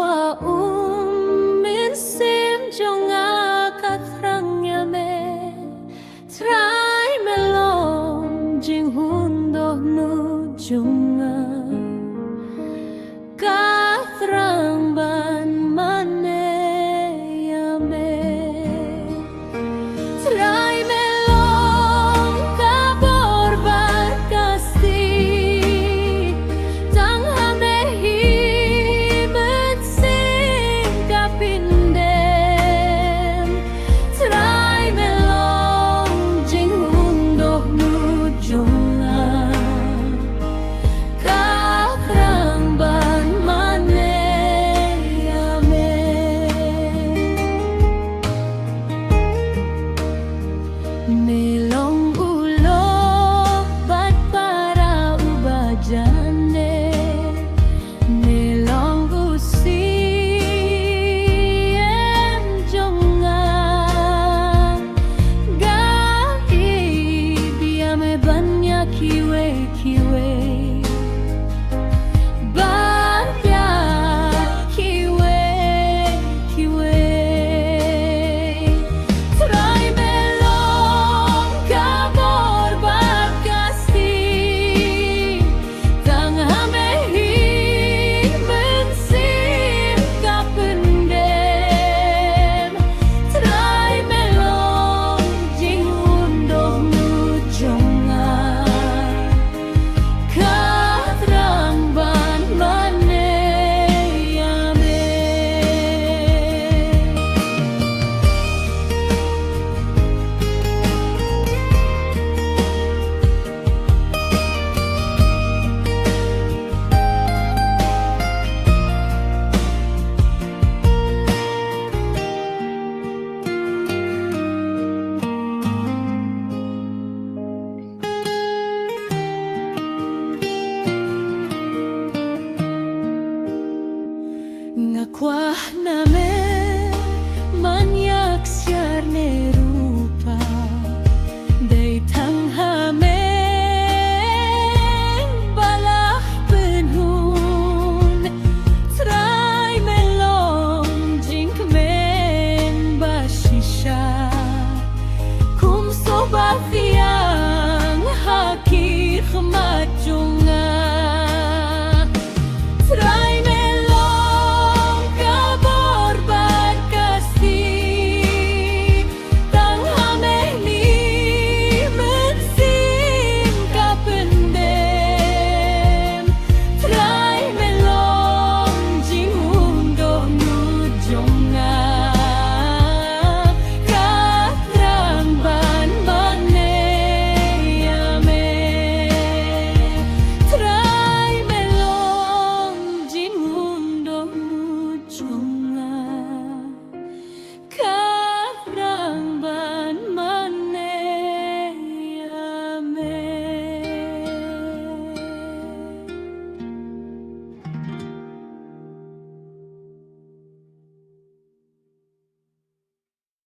qua min sim jonga kathrangnya me trai melom jing hundo nu jonga kathrang ban mane ya me trai melom kabor barkasti tang hamehi mensing kapindem trai melom jing hundo nu jonga kathrang ban mane ya me melong ulo bat para ubajane melong usi em jonga gai biame banya kiwe kiwe banya kiwe kiwe trai melong kabor bakasti tang hamehi mensim kapendem trai melong jing undong nu jonga kathrang ban mane ya me ngakwa na me